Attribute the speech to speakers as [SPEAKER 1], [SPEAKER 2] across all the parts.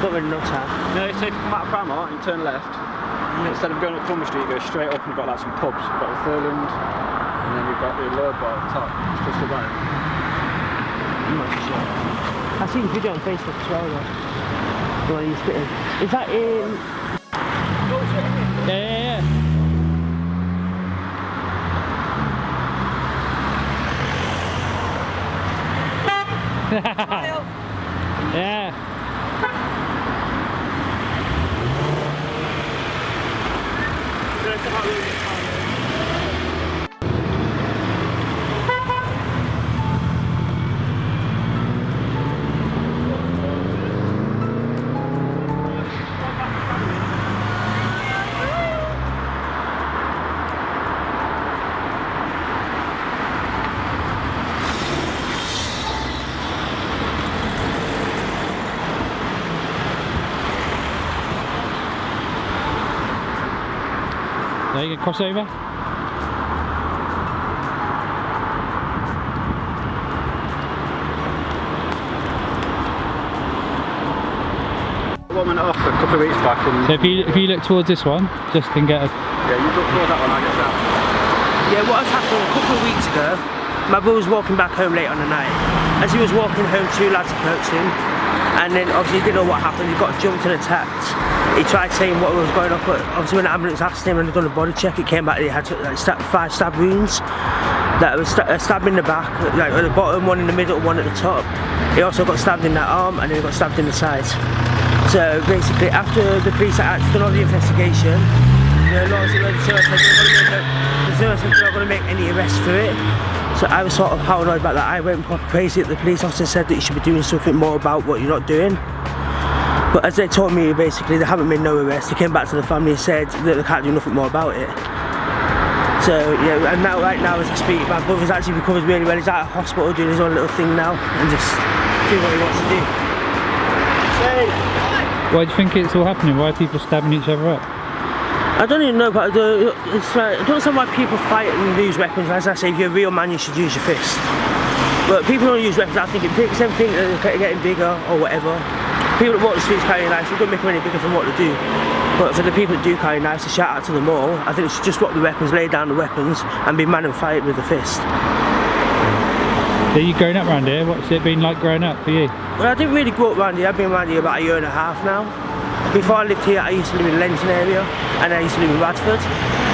[SPEAKER 1] got rid of no time.
[SPEAKER 2] No, say if you come out of Primark, you turn left. Instead of going up Plumber Street, you go straight up and you've got like some pubs. You've got the Thurland, and then you've got the Lord Bar at the top. It's just a right.
[SPEAKER 1] I'm not sure. I've seen a video on Facebook as well though. The one he's spitting. Is that in...
[SPEAKER 3] Yeah. Yeah. There you go, cross over.
[SPEAKER 2] One went off a couple of weeks back. And
[SPEAKER 3] So if you look towards this one, just can get a...
[SPEAKER 2] yeah, you look towards that one, I get that.
[SPEAKER 1] Yeah, what has happened a couple of weeks ago, my brother was walking back home late on the night. As he was walking home, two lads approached him. And then obviously he didn't know what happened, he got jumped and attacked. He tried saying what was going on, but obviously when the ambulance asked him and they'd done a body check, it came back that he had like 5 stab wounds. That was stabbed in the back, like at the bottom, one in the middle, one at the top. He also got stabbed in that arm and then he got stabbed in the sides. So basically after the police had done all the investigation, the service said they're not going to make any arrests for it. So I was sort of paranoid about that. I went proper crazy at the police officer, said that you should be doing something more about what you're not doing. But as they told me, basically they haven't made no arrests. They came back to the family and said that they can't do nothing more about it. So yeah, and now right now as I speak, my brother's actually recovered really well. He's out of hospital doing his own little thing now and just doing what he wants to do.
[SPEAKER 3] Why do you think it's all happening? Why are people stabbing each other up?
[SPEAKER 1] I don't even know, but it's I don't understand why people fight and use weapons. As I say, if you're a real man, you should use your fist. But people don't use weapons. I think it makes them think that they're getting bigger or whatever. People that walk the streets carrying knives, you don't make them any bigger from what they do. But for the people that do carry knives, to shout out to them all, I think they should just drop the weapons, lay down the weapons, and be man and fight with the fist.
[SPEAKER 3] Are you growing up around here? What's it been like growing up for you?
[SPEAKER 1] Well, I didn't really grow up around here. I've been around here about 1.5 years now. Before I lived here, I used to live in the Lenton area, and I used to live in Radford.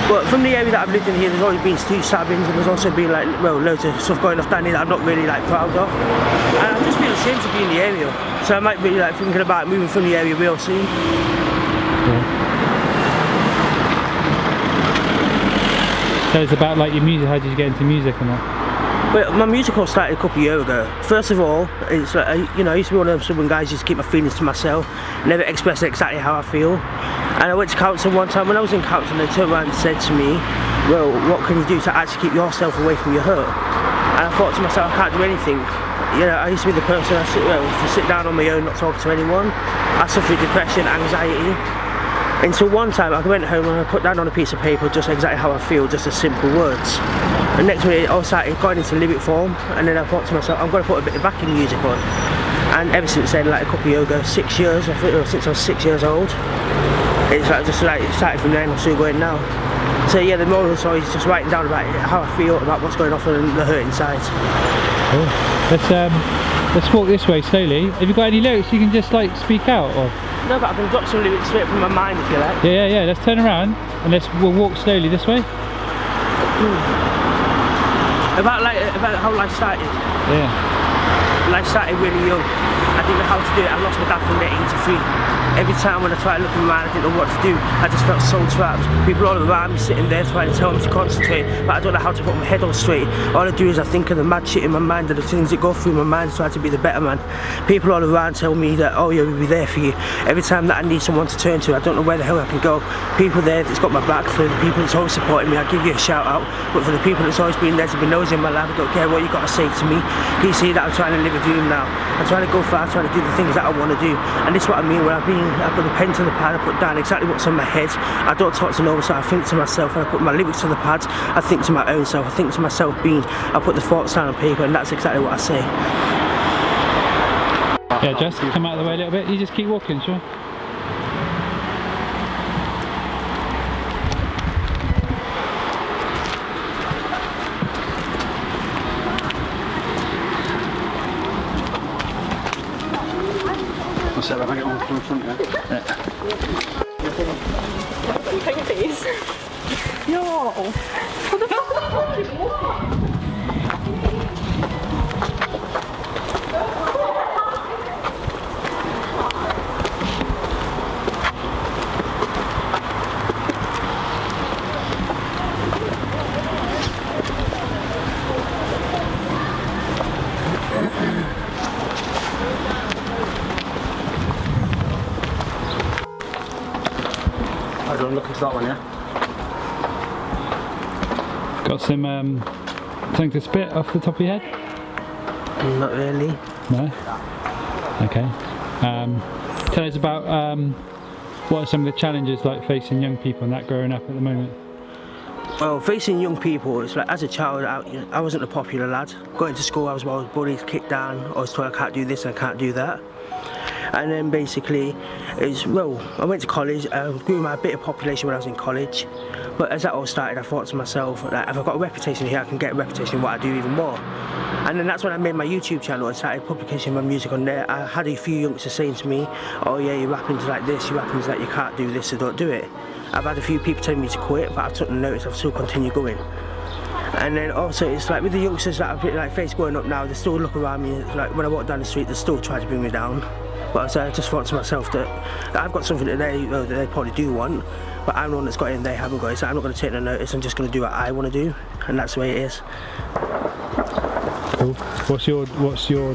[SPEAKER 1] But from the area that I've lived in here, there's always been 2 stabbings, and there's also been like, well, loads of stuff going off down here that I'm not really like proud of. And I just feel ashamed to be in the area. So I might be like thinking about moving from the area real soon.
[SPEAKER 3] Yeah. So it's about like your music. How did you get into music and that?
[SPEAKER 1] Well, my musical started a couple of years ago. First of all, it's like, you know, I used to be one of them stubborn guys, just keep my feelings to myself, never express exactly how I feel. And I went to counselling one time. When I was in counselling, they turned around and said to me, well, what can you do to actually keep yourself away from your hurt? And I thought to myself, I can't do anything. You know, I used to be the person to sit down on my own, not talk to anyone. I suffered depression, anxiety. Until one time I went home and I put down on a piece of paper just exactly how I feel, just as simple words. And next minute I started going into lyric form, and then I thought to myself, I'm going to put a bit of backing music on. And ever since then, like a couple of years ago, 6 years, I think, since I was 6 years old, it's like just like it started from then, I'm still going now. So yeah, the moral of the story is just writing down about how I feel, about what's going on and the hurt inside.
[SPEAKER 3] Cool. Let's walk this way slowly. Have you got any lyrics you can just like speak out? Or?
[SPEAKER 1] No, but I can drop some lyrics straight from my mind if you like.
[SPEAKER 3] Yeah. Let's turn around and we'll walk slowly this way.
[SPEAKER 1] About how life started.
[SPEAKER 3] Yeah.
[SPEAKER 1] Life started really young. I didn't know how to do it. I lost my dad from the age of 3. Every time when I tried to look in my mind, I didn't know what to do. I just felt so trapped. People all around me sitting there trying to tell me to concentrate, but I don't know how to put my head on straight. All I do is I think of the mad shit in my mind and the things that go through my mind to try to be the better man. People all around tell me that, oh yeah, we'll be there for you. Every time that I need someone to turn to, I don't know where the hell I can go. People there that's got my back, for the people that's always supporting me, I'll give you a shout out. But for the people that's always been there to be nosy in my life, I don't care what you got to say to me. Can you see that I'm trying to live a dream now? I'm trying to go far, I'm trying to do the things that I want to do. And this is what I mean when I put the pen to the pad, I put down exactly what's on my head. I don't talk to no one, so I think to myself. When I put my lyrics to the pads, I think to my own self. I think to myself being, I put the thoughts down on paper, and that's exactly what I say.
[SPEAKER 3] Yeah, just come out of the way a little bit. You just keep walking, sure.
[SPEAKER 2] I'll set that, I get one from the front, yeah?
[SPEAKER 4] You put your face. Yo! What the fuck are you walking?
[SPEAKER 2] I'll go and look into that one, yeah?
[SPEAKER 3] Got some something to spit off the top of your head?
[SPEAKER 1] Not really.
[SPEAKER 3] No? Okay. Tell us about what are some of the challenges like facing young people and that growing up at the moment?
[SPEAKER 1] Well, facing young people, it's like as a child, I wasn't a popular lad. Going to school, I was bullied, kicked down. I was told I can't do this, I can't do that. And then basically, I went to college. I grew my bit of population when I was in college. But as that all started, I thought to myself, that if I've got a reputation here, I can get a reputation in what I do even more. And then that's when I made my YouTube channel and started publishing my music on there. I had a few youngsters saying to me, oh yeah, your rapping's like this, your rapping's like you can't do this, so don't do it. I've had a few people telling me to quit, but I've taken notice, I've still continued going. And then also it's like with the youngsters that I've like faced growing up now, they still look around me, like when I walk down the street, they still try to bring me down. But so I just thought to myself that I've got something that they probably do want, but I'm the one that's got it and they haven't got it, so I'm not going to take no notice, I'm just going to do what I want to do, and that's the way it is.
[SPEAKER 3] Cool. What's your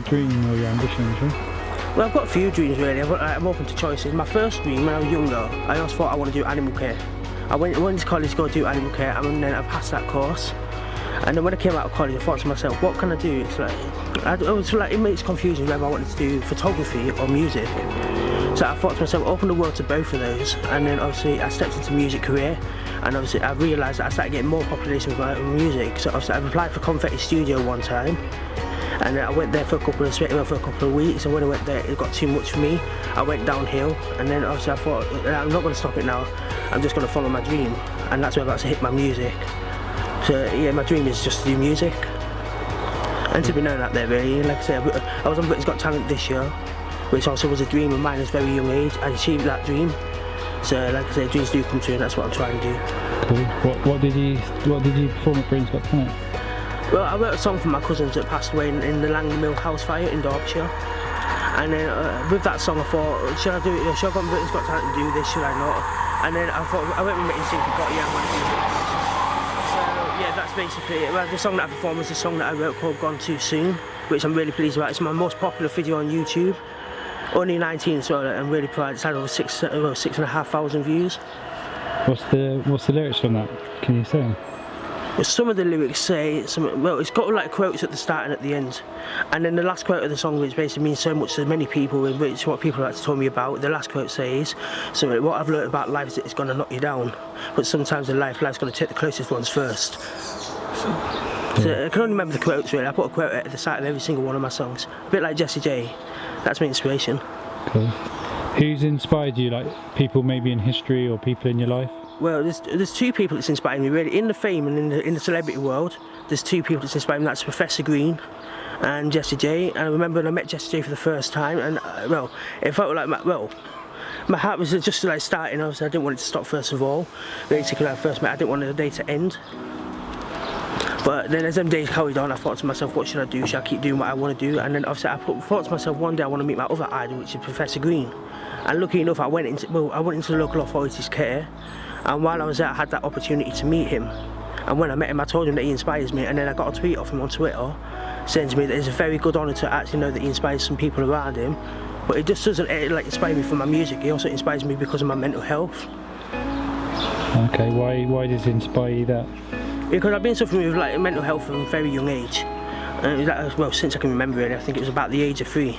[SPEAKER 3] dream or your ambition, sure?
[SPEAKER 1] Well, I've got a few dreams really. I'm open to choices. My first dream when I was younger, I always thought I want to do animal care. I went to college to go do animal care, and then I passed that course. And then when I came out of college, I thought to myself, what can I do? It's like, it makes confusion whether I wanted to do photography or music. So I thought to myself, open the world to both of those. And then obviously I stepped into music career, and obviously I realised that I started getting more population with my own music. So obviously I applied for Confetti Studio one time, and then I went there for a couple of weeks, and when I went there it got too much for me. I went downhill, and then obviously I thought, I'm not going to stop it now, I'm just going to follow my dream, and that's where I got to hit my music. So yeah, my dream is just to do music, and to be known out there really. Like I said, I was on Britain's Got Talent this year, which also was a dream of mine at a very young age. I achieved that dream, so like I said, dreams do come true, and that's what I'm trying to do.
[SPEAKER 3] Cool. What did you perform at Britain's Got Talent?
[SPEAKER 1] Well, I wrote a song for my cousins that passed away in the Langley Mill house fire in Derbyshire. And then with that song I thought, should I do it? Should I go on Britain's Got Talent and do this, should I not? And then I thought, I went with Mitt and thought, yeah, I'm going to do this. So yeah, that's basically it. Well, the song that I performed was a song that I wrote called Gone Too Soon, which I'm really pleased about. It's my most popular video on YouTube. Only 19, so I'm really proud. It's had over 6,500 views.
[SPEAKER 3] What's the lyrics from that? Can you say?
[SPEAKER 1] Well, some of the lyrics say, it's got like quotes at the start and at the end. And then the last quote of the song, which basically means so much to many people, which what people like to tell me about, the last quote says, so what I've learned about life is that it's going to knock you down, but sometimes in life's going to take the closest ones first. So I can only remember the quotes really. I put a quote at the start of every single one of my songs. A bit like Jessie J, that's my inspiration.
[SPEAKER 3] Cool. Who's inspired you, like people maybe in history or people in your life?
[SPEAKER 1] Well, there's two people that's inspired me really. In the fame and in the celebrity world, there's two people that's inspired me. That's Professor Green and Jessie J. And I remember when I met Jessie J for the first time, and well, it felt like my heart was just like starting. Obviously, I didn't want it to stop first of all. Basically, when I first met, I didn't want the day to end. But then as them days carried on, I thought to myself, what should I do? Should I keep doing what I want to do? And then obviously I thought to myself, one day I want to meet my other idol, which is Professor Green. And lucky enough, I went into the local authorities' care. And while I was there, I had that opportunity to meet him. And when I met him, I told him that he inspires me. And then I got a tweet off him on Twitter saying to me that it's a very good honour to actually know that he inspires some people around him. But it just doesn't like inspire me for my music. He also inspires me because of my mental health.
[SPEAKER 3] Okay, why does it inspire you that?
[SPEAKER 1] Because I've been suffering with like mental health from a very young age. Well, since I can remember it, I think it was about the age of 3.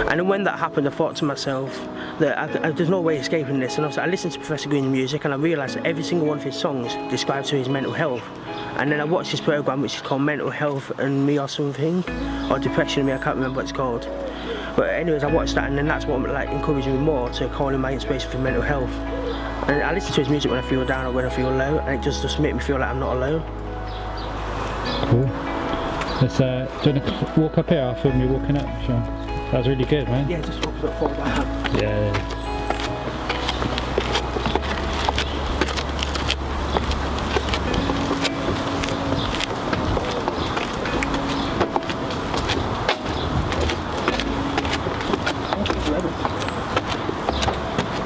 [SPEAKER 1] And then when that happened, I thought to myself that there's no way escaping this. And obviously I listened to Professor Green's music, and I realised that every single one of his songs describes his mental health. And then I watched his programme, which is called Mental Health and Me or something, or Depression and Me, I can't remember what it's called. But anyways, I watched that, and then that's what like encouraged me more to call in my inspiration for mental health. And I listen to his music when I feel down or when I feel low, and it just makes me feel like I'm not alone.
[SPEAKER 3] Cool. Let's do you want to walk up here? I'll film you walking up, Sean. That was really good, man.
[SPEAKER 1] Yeah, just walk up, fall down.
[SPEAKER 3] Yeah.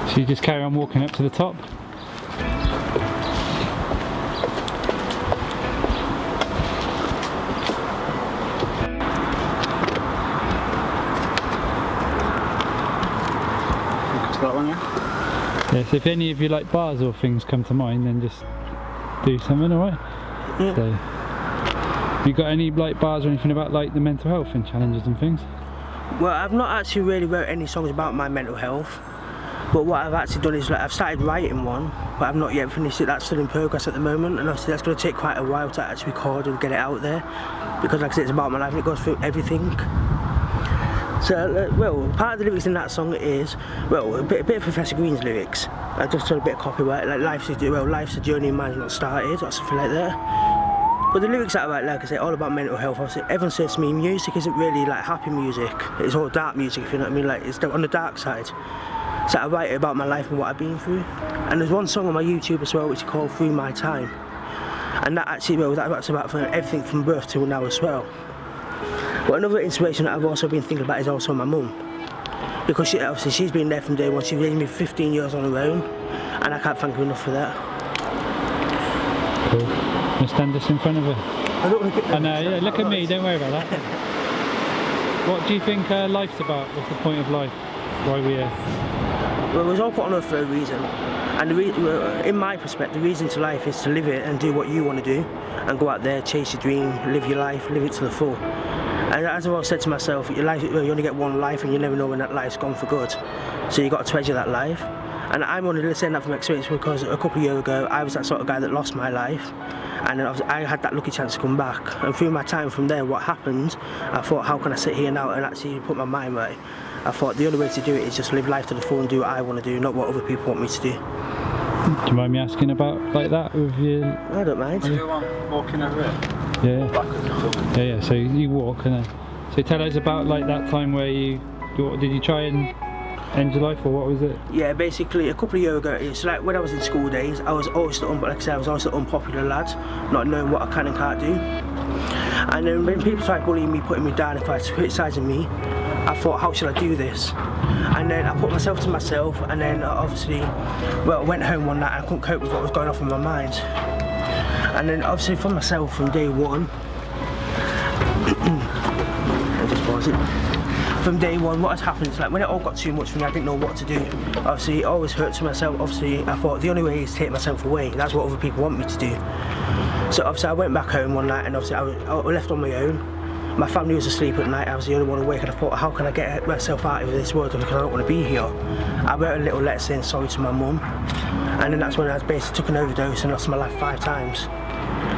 [SPEAKER 3] So you just carry on walking up to the top?
[SPEAKER 2] That one, yeah?
[SPEAKER 3] Yes, if any of you like bars or things come to mind, then just do something, alright?
[SPEAKER 1] Yeah.
[SPEAKER 3] So, you got any like bars or anything about like the mental health and challenges and things?
[SPEAKER 1] Well, I've not actually really wrote any songs about my mental health, but what I've actually done is like I've started writing one, but I've not yet finished it. That's still in progress at the moment, and obviously that's going to take quite a while to actually record and get it out there, because like I said, it's about my life and it goes through everything. So, well, part of the lyrics in that song is, well, a bit of Professor Green's lyrics. I just done a bit of copyright, like life's a journey, mine's not started, or something like that. But the lyrics that I write, like I say, all about mental health. Obviously, everyone says to me, music isn't really like happy music. It's all dark music, if you know what I mean. Like it's on the dark side. So I write about my life and what I've been through. And there's one song on my YouTube as well, which is called Through My Time. And that actually, well, that's about everything from birth till now as well. But another inspiration that I've also been thinking about is also my mum, because obviously she's been there from day one. She raised me 15 years on her own, and I can't thank her enough for that.
[SPEAKER 3] Cool. Let's stand this in front of her.
[SPEAKER 1] I don't want to get.
[SPEAKER 3] I know, yeah, look at me, don't worry about that. What do you think life's about? What's the point of life? Why are we here?
[SPEAKER 1] Well, it was all put on earth for a reason, and in my perspective, the reason to life is to live it and do what you want to do, and go out there, chase your dream, live your life, live it to the full. And as I've always said to myself, your life, you only get one life, and you never know when that life's gone for good. So you got to treasure that life. And I'm only saying that from experience because a couple of years ago, I was that sort of guy that lost my life, and then I had that lucky chance to come back. And through my time from there, what happened, I thought, how can I sit here now and actually put my mind right? I thought the only way to do it is just live life to the full and do what I want to do, not what other people want me to do.
[SPEAKER 3] Do you mind me asking about like that with you?
[SPEAKER 1] I don't mind.
[SPEAKER 2] Do you want walking over here?
[SPEAKER 3] Yeah. Yeah. So you walk, and so tell us about like that time where did you try and end your life, or what was it?
[SPEAKER 1] Yeah, basically a couple of years ago, it's like when I was in school days, I was always the unpopular lad, not knowing what I can and can't do. And then when people started bullying me, putting me down, if I criticising me, I thought, how should I do this? And then I put myself to myself, and then obviously, well, I went home one night and I couldn't cope with what was going off in my mind. And then obviously for myself from day one, from day one, what has happened is like when it all got too much for me, I didn't know what to do. Obviously, it always hurts myself. Obviously, I thought the only way is to take myself away. That's what other people want me to do. So obviously, I went back home one night, and obviously, I left on my own. My family was asleep at night. I was the only one awake, and I thought, how can I get myself out of this world because I don't want to be here? I wrote a little letter saying sorry to my mum, and then that's when I basically took an overdose and lost my life 5 times.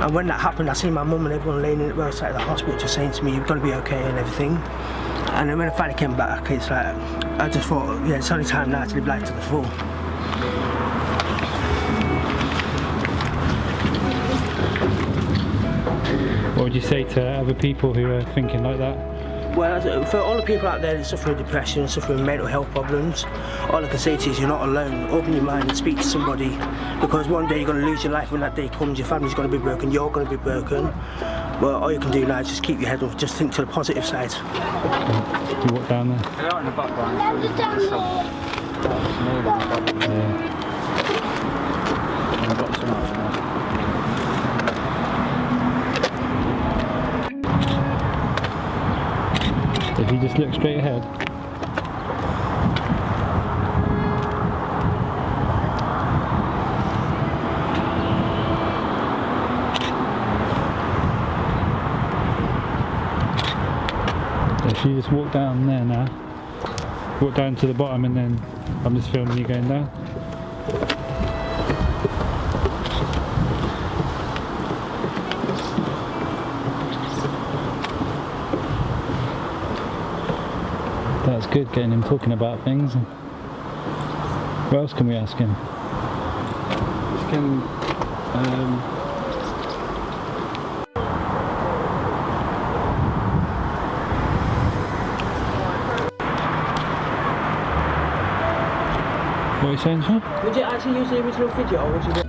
[SPEAKER 1] And when that happened, I seen my mum and everyone laying in the roadside of the hospital just saying to me, you're going to be okay and everything. And then when I finally came back, it's like, I just thought, yeah, it's only time now to live life to the full.
[SPEAKER 3] What would you say to other people who are thinking like that?
[SPEAKER 1] Well, for all the people out there that suffer with depression, suffering mental health problems, all I can say to you is you're not alone. Open your mind and speak to somebody, because one day you're going to lose your life. When that day comes, your family's going to be broken, you're going to be broken. Well, all you can do now is just keep your head up, just think to the positive side.
[SPEAKER 3] You walk down there?
[SPEAKER 2] They're out in the background.
[SPEAKER 3] Yeah. If you just look straight ahead. If you just walk down there now, walk down to the bottom, and then I'm just filming you going down. That's good, getting him talking about things. What else can we ask him?
[SPEAKER 2] Ask him,
[SPEAKER 3] What are you saying, Sean?
[SPEAKER 1] Would you actually use the original video or would you do?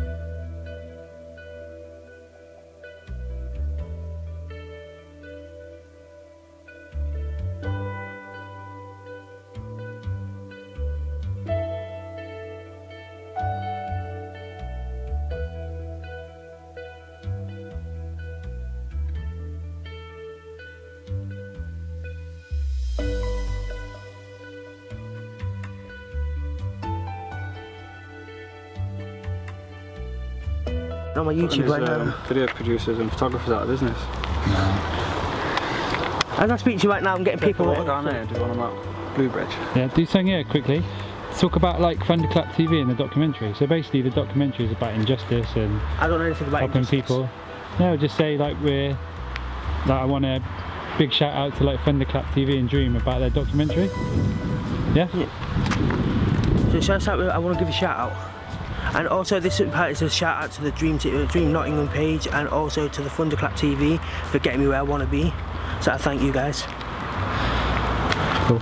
[SPEAKER 1] On my YouTube right now.
[SPEAKER 2] Video producers and photographers out of business.
[SPEAKER 1] As I speak to you right now, I'm getting people.
[SPEAKER 2] Walk down there, do one on that Blue Bridge.
[SPEAKER 3] Yeah, do something here quickly. Talk about like Thunderclap TV and the documentary. So basically the documentary is about injustice and
[SPEAKER 1] I don't know anything about
[SPEAKER 3] helping people. No, just say like I want a big shout out to like Thunderclap TV and Dream about their documentary. Yeah?
[SPEAKER 1] So I want to give a shout out. And also this is a shout out to the Dream Nottingham page and also to the Thunderclap TV for getting me where I want to be. So I thank you guys.
[SPEAKER 3] Cool.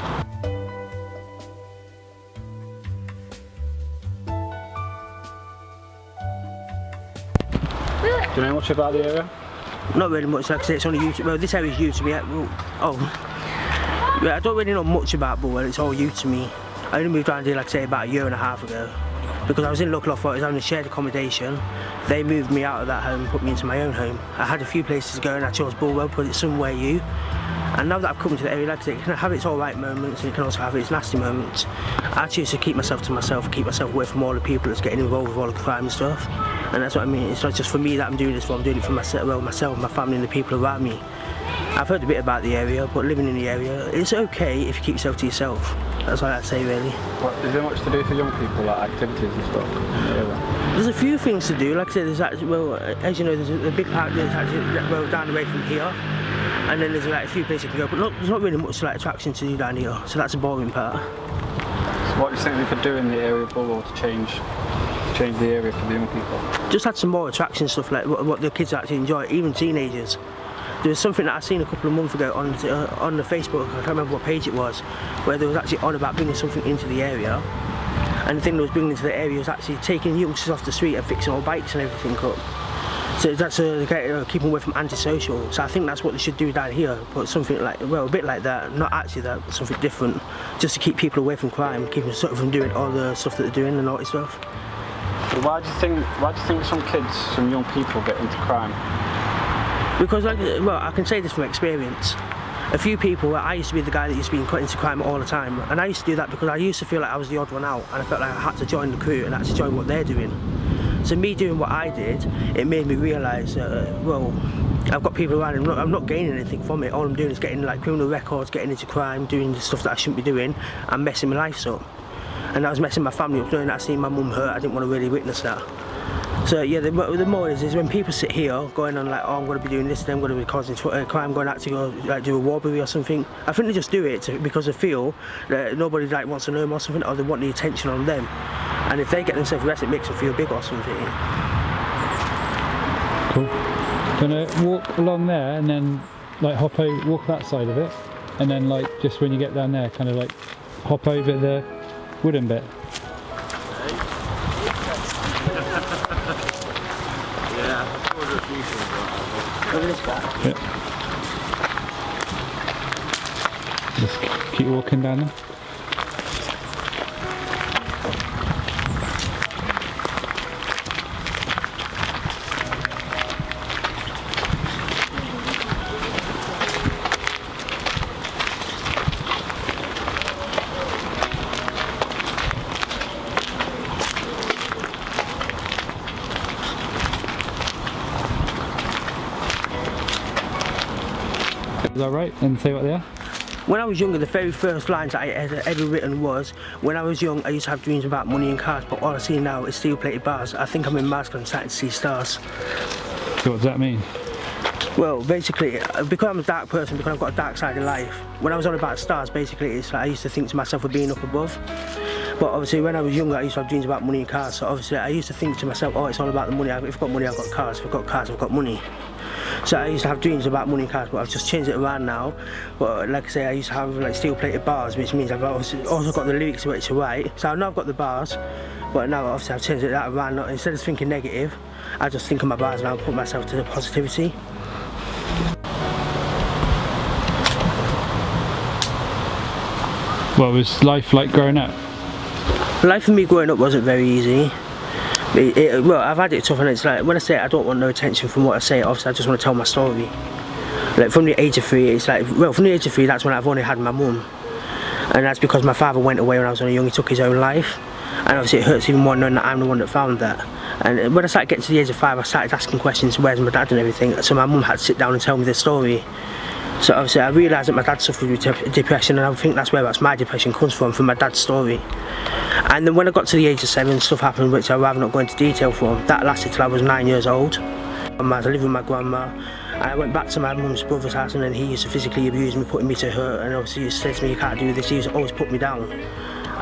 [SPEAKER 2] Do you know much about the area?
[SPEAKER 1] Not really much, like I say, it's only YouTube. Well, this area is new to me. Yeah, I don't really know much about Bulwell, it's all new to me. I only moved around here, like I say, about a year and a half ago. Because I was in Local Authority, I was having a shared accommodation. They moved me out of that home and put me into my own home. I had a few places to go and I chose Bulwell because it's somewhere new. And now that I've come to the area, like I say, it can have its alright moments and it can also have its nasty moments. I choose to keep myself to myself and keep myself away from all the people that's getting involved with all the crime and stuff. And that's what I mean, it's not just for me that I'm doing this for, I'm doing it for myself, my family and the people around me. I've heard a bit about the area, but living in the area, it's okay if you keep yourself to yourself. That's all I'd say really.
[SPEAKER 2] Is there much to do for young people, like activities and stuff? Yeah.
[SPEAKER 1] There's a few things to do, like I said, there's actually, well, as you know, there's a big park that's actually down the way from here. And then there's like a few places you can go, but there's not really much like attraction to do down here, so that's a boring part.
[SPEAKER 2] So what do you think we could do in the area of Bulwell to change the area for the young people?
[SPEAKER 1] Just had some more attraction stuff, like what the kids actually enjoy, even teenagers. There was something that I seen a couple of months ago on the Facebook, I can't remember what page it was, where they was actually on about bringing something into the area. And the thing that was bringing into the area was actually taking youngsters off the street and fixing all bikes and everything up. So that's keep them away from antisocial. So I think that's what they should do down here, but something like, well, a bit like that, not actually that, but something different, just to keep people away from crime, keep them sort of from doing all the stuff that they're doing, the naughty stuff.
[SPEAKER 2] So why do you think some kids, some young people get into crime?
[SPEAKER 1] Because, like, well, I can say this from experience. A few people, I used to be the guy that used to be cut into crime all the time, and I used to do that because I used to feel like I was the odd one out, and I felt like I had to join the crew and actually join what they're doing. So me doing what I did, it made me realise, well, I've got people around, I'm not gaining anything from it. All I'm doing is getting like criminal records, getting into crime, doing the stuff that I shouldn't be doing, and messing my life up. And I was messing my family up, knowing that I seen my mum hurt, I didn't want to really witness that. So yeah, the more is when people sit here going on like, oh, I'm going to be doing this, then I'm going to be causing crime, going out to go like do a robbery or something. I think they just do it because they feel that nobody like wants to know them or something, or they want the attention on them. And if they get themselves arrested, it makes them feel big or something.
[SPEAKER 3] Cool. Gonna walk along there and then like walk that side of it, and then like just when you get down there, kind of like hop over the wooden bit. Yeah. Just keep walking down there. Is that right? And say what they are?
[SPEAKER 1] When I was younger, the very first lines that I had ever written was, when I was young, I used to have dreams about money and cars, but all I see now is steel-plated bars. I think I'm in Mars because I'm starting to see stars.
[SPEAKER 3] So what does that mean?
[SPEAKER 1] Well, basically, because I'm a dark person, because I've got a dark side of life, when I was on About Stars, basically, it's like I used to think to myself of being up above. But obviously, when I was younger, I used to have dreams about money and cars. So obviously, I used to think to myself, oh, it's all about the money. If I've got money, I've got cars. If I've got cars, I've got money. So I used to have dreams about money and cars, but I've just changed it around now. But like I say, I used to have like steel-plated bars, which means I've also got the lyrics to it to write. So I know I've got the bars, but now obviously I've changed it that around. Now, instead of thinking negative, I just think of my bars and I'll put myself to the positivity.
[SPEAKER 3] What was life like growing up?
[SPEAKER 1] Life for me growing up wasn't very easy. Well, I've had it tough, and it's like, when I say I don't want no attention from what I say, obviously I just want to tell my story. Like from the age of 3, it's like, well, from the age of 3, that's when I've only had my mum. And that's because my father went away when I was only young, he took his own life. And obviously it hurts even more knowing that I'm the one that found that. And when I started getting to the age of 5, I started asking questions, where's my dad and everything, so my mum had to sit down and tell me the story. So obviously I realised that my dad suffered with depression, and I think that's where my depression comes from my dad's story. And then when I got to the age of 7, stuff happened which I'd rather not go into detail for. That lasted till I was 9 years old. I was living with my grandma, and I went back to my mum's brother's house, and then he used to physically abuse me, putting me to her, and obviously he said to me, you can't do this. He used to always put me down.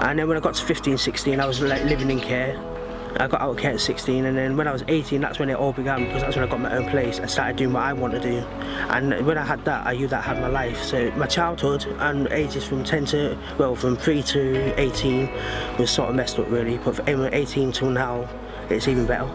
[SPEAKER 1] And then when I got to 15, 16, I was like living in care. I got out of care at 16, and then when I was 18, that's when it all began, because that's when I got my own place and started doing what I want to do. And when I had that, I knew that I had my life. So my childhood and ages from 3 to 18 was sort of messed up really, but from 18 till now, it's even better.